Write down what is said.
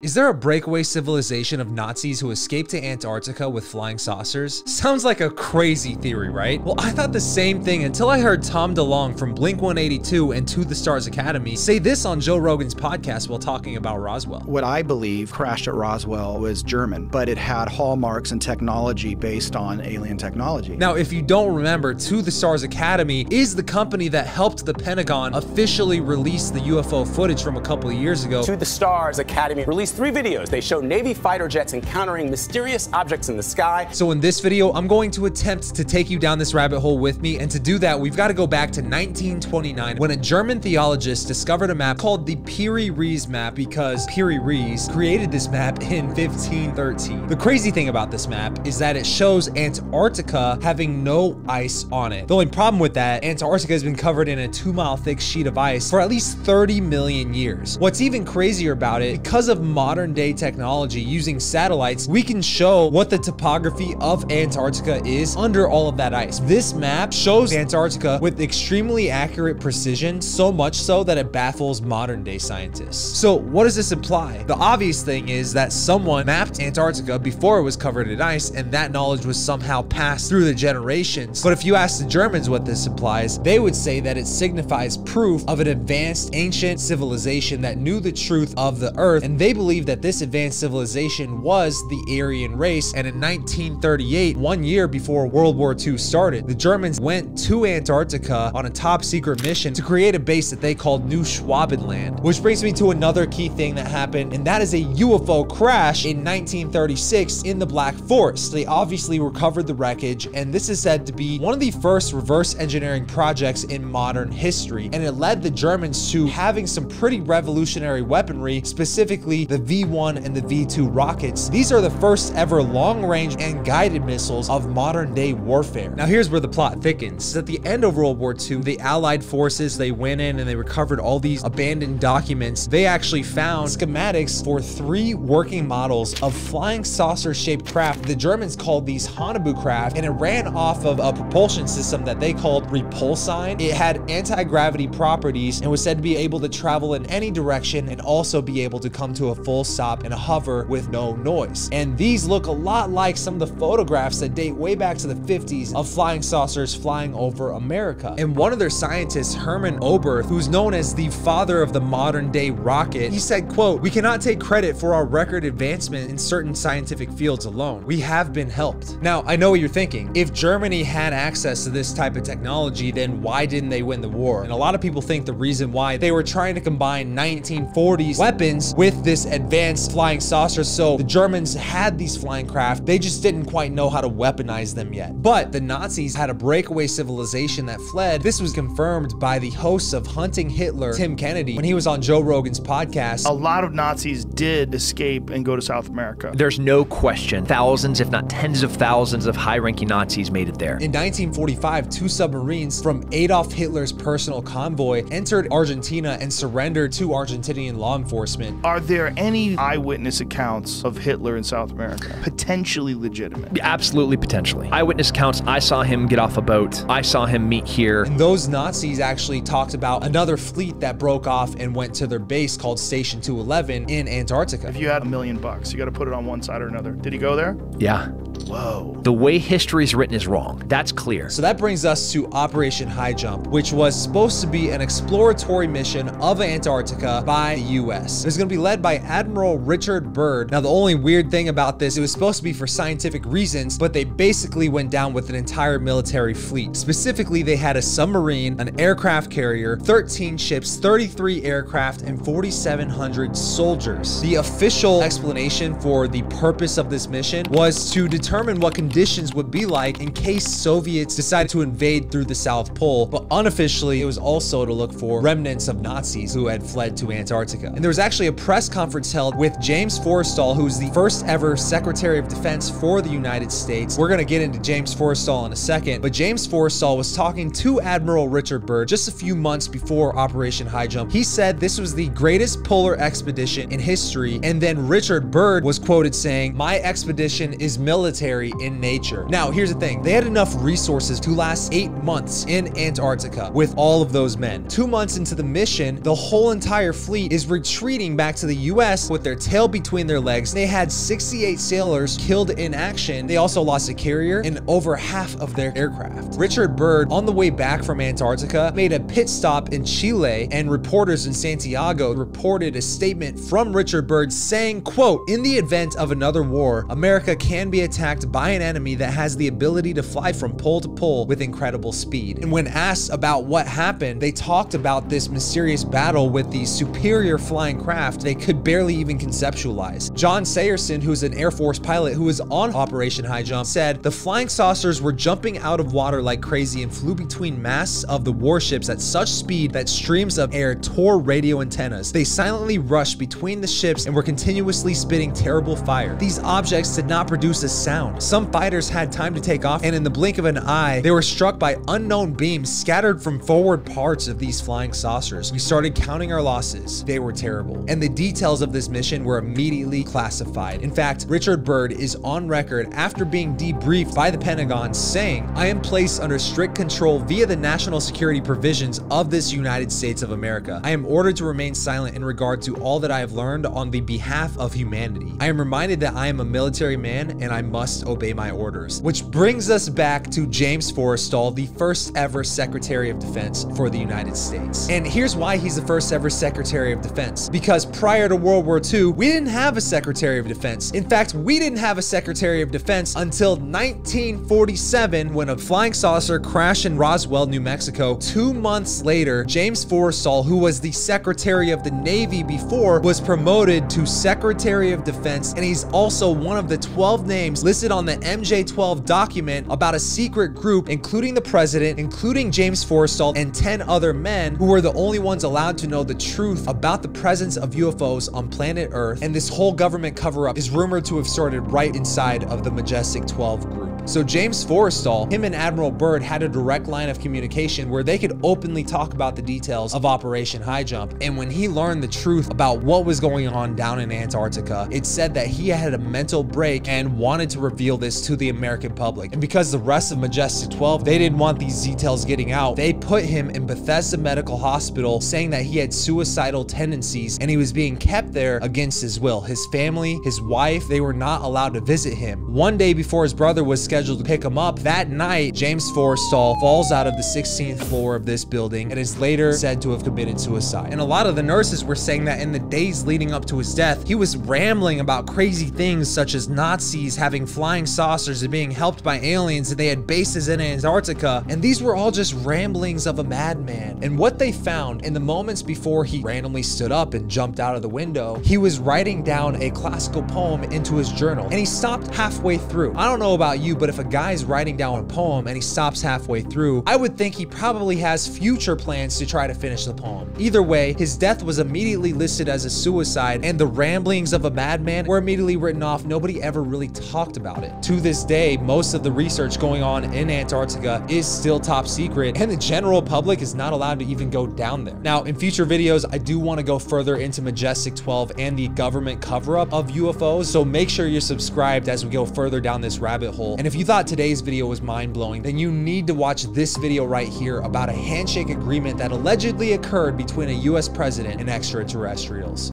Is there a breakaway civilization of Nazis who escaped to Antarctica with flying saucers? Sounds like a crazy theory, right? Well, I thought the same thing until I heard Tom DeLonge from Blink-182 and To the Stars Academy say this on Joe Rogan's podcast while talking about Roswell. What I believe crashed at Roswell was German, but it had hallmarks and technology based on alien technology. Now, if you don't remember, To the Stars Academy is the company that helped the Pentagon officially release the UFO footage from a couple of years ago. To the Stars Academy released 3 videos. They show Navy fighter jets encountering mysterious objects in the sky. So in this video, I'm going to attempt to take you down this rabbit hole with me, and to do that, we've got to go back to 1929 when a German theologist discovered a map called the Piri-Reis map because Piri-Reis created this map in 1513. The crazy thing about this map is that it shows Antarctica having no ice on it. The only problem with that, Antarctica has been covered in a 2-mile thick sheet of ice for at least 30 million years. What's even crazier about it, because of modern day technology using satellites, we can show what the topography of Antarctica is under all of that ice. This map shows Antarctica with extremely accurate precision, so much so that it baffles modern day scientists. So what does this imply? The obvious thing is that someone mapped Antarctica before it was covered in ice, and that knowledge was somehow passed through the generations. But if you ask the Germans what this implies, they would say that it signifies proof of an advanced ancient civilization that knew the truth of the earth, and they believe that this advanced civilization was the Aryan race. And in 1938, 1 year before World War II started, the Germans went to Antarctica on a top secret mission to create a base that they called New Schwabenland. Which brings me to another key thing that happened, and that is a UFO crash in 1936 in the Black Forest. They obviously recovered the wreckage, and this is said to be one of the first reverse engineering projects in modern history, and it led the Germans to having some pretty revolutionary weaponry, specifically the V1 and the V2 rockets. These are the first ever long-range and guided missiles of modern-day warfare. Now here's where the plot thickens. At the end of World War II, the Allied forces, they went in and they recovered all these abandoned documents. They actually found schematics for 3 working models of flying saucer-shaped craft. The Germans called these Haunebu craft, and it ran off of a propulsion system that they called repulsine. It had anti-gravity properties and was said to be able to travel in any direction and also be able to come to a full stop and a hover with no noise. And these look a lot like some of the photographs that date way back to the 50s of flying saucers flying over America. And one of their scientists, HERMAN, who's known as the father of the modern day rocket, he said, quote, "We cannot take credit for our record advancement in certain scientific fields alone. We have been helped." Now, I know what you're thinking. If Germany had access to this type of technology, then why didn't they win the war? And a lot of people think the reason why they were trying to combine 1940s weapons with this advanced flying saucers. So the Germans had these flying craft, they just didn't quite know how to weaponize them yet. But the Nazis had a breakaway civilization that fled. This was confirmed by the host of Hunting Hitler, Tim Kennedy, when he was on Joe Rogan's podcast. A lot of Nazis did escape and go to South America. There's no question. Thousands, if not tens of thousands of high-ranking Nazis made it there. In 1945, 2 submarines from Adolf Hitler's personal convoy entered Argentina and surrendered to Argentinian law enforcement. Are there any eyewitness accounts of Hitler in South America? Potentially legitimate. Absolutely, potentially. Eyewitness accounts, I saw him get off a boat. I saw him meet here. And those Nazis actually talked about another fleet that broke off and went to their base called Station 211 in Antarctica. If you had $1 million, you got to put it on one side or another. Did he go there? Yeah. Whoa. The way history is written is wrong. That's clear. So that brings us to Operation High Jump, which was supposed to be an exploratory mission of Antarctica by the US. It was going to be led by Admiral Richard Byrd. Now, the only weird thing about this, it was supposed to be for scientific reasons, but they basically went down with an entire military fleet. Specifically, they had a submarine, an aircraft carrier, 13 ships, 33 aircraft, and 4,700 soldiers. The official explanation for the purpose of this mission was to determine what conditions would be like in case Soviets decided to invade through the South Pole, but unofficially, it was also to look for remnants of Nazis who had fled to Antarctica. And there was actually a press conference held with James Forrestal, who's the first ever Secretary of Defense for the United States. We're gonna get into James Forrestal in a second, but James Forrestal was talking to Admiral Richard Byrd just a few months before Operation High Jump. He said this was the greatest polar expedition in history, and then Richard Byrd was quoted saying, "My expedition is military military in nature. Now, here's the thing. They had enough resources to last 8 months in Antarctica with all of those men. 2 months into the mission, the whole entire fleet is retreating back to the US with their tail between their legs. They had 68 sailors killed in action. They also lost a carrier and over half of their aircraft. Richard Byrd, on the way back from Antarctica, made a pit stop in Chile, and reporters in Santiago reported a statement from Richard Byrd saying, quote, "In the event of another war, America can be attacked by an enemy that has the ability to fly from pole to pole with incredible speed." And when asked about what happened, they talked about this mysterious battle with these superior flying craft they could barely even conceptualize. John Sayerson, who's an Air Force pilot who was on Operation High Jump, said, "The flying saucers were jumping out of water like crazy and flew between masts of the warships at such speed that streams of air tore radio antennas. They silently rushed between the ships and were continuously spitting terrible fire. These objects did not produce a sound. Some fighters had time to take off, and in the blink of an eye, they were struck by unknown beams scattered from forward parts of these flying saucers. We started counting our losses. They were terrible." And the details of this mission were immediately classified. In fact, Richard Byrd is on record after being debriefed by the Pentagon saying, "I am placed under strict control via the national security provisions of this United States of America. I am ordered to remain silent in regard to all that I have learned on the behalf of humanity. I am reminded that I am a military man and I must obey my orders." Which brings us back to James Forrestal, the first ever Secretary of Defense for the United States. And here's why he's the first ever Secretary of Defense. Because prior to World War II, we didn't have a Secretary of Defense. In fact, we didn't have a Secretary of Defense until 1947 when a flying saucer crashed in Roswell, New Mexico. 2 months later, James Forrestal, who was the Secretary of the Navy before, was promoted to Secretary of Defense, and he's also one of the 12 names listed on the MJ-12 document about a secret group, including the president, including James Forrestal, and 10 other men who were the only ones allowed to know the truth about the presence of UFOs on planet Earth. And this whole government cover-up is rumored to have started right inside of the Majestic 12 group. So James Forrestal, him and Admiral Byrd had a direct line of communication where they could openly talk about the details of Operation High Jump. And when he learned the truth about what was going on down in Antarctica, it said that he had a mental break and wanted to reveal this to the American public. And because the rest of Majestic 12, they didn't want these details getting out, they put him in Bethesda Medical Hospital, saying that he had suicidal tendencies and he was being kept there against his will. His family, his wife, they were not allowed to visit him. One day before his brother was scheduled to pick him up, that night, James Forrestal falls out of the 16th floor of this building and is later said to have committed suicide. And a lot of the nurses were saying that in the days leading up to his death, he was rambling about crazy things such as Nazis having flying saucers and being helped by aliens, and they had bases in Antarctica, and these were all just ramblings of a madman. And what they found in the moments before he randomly stood up and jumped out of the window, he was writing down a classical poem into his journal, and he stopped halfway through. I don't know about you, but if a guy's writing down a poem and he stops halfway through, I would think he probably has future plans to try to finish the poem. Either way, his death was immediately listed as a suicide, and the ramblings of a madman were immediately written off. Nobody ever really talked about it. To this day, most of the research going on in Antarctica is still top secret, and the general public is not allowed to even go down there. Now, in future videos, I do want to go further into Majestic 12 and the government cover-up of UFOs, so make sure you're subscribed as we go further down this rabbit hole. And if you thought today's video was mind-blowing, then you need to watch this video right here about a handshake agreement that allegedly occurred between a US president and extraterrestrials.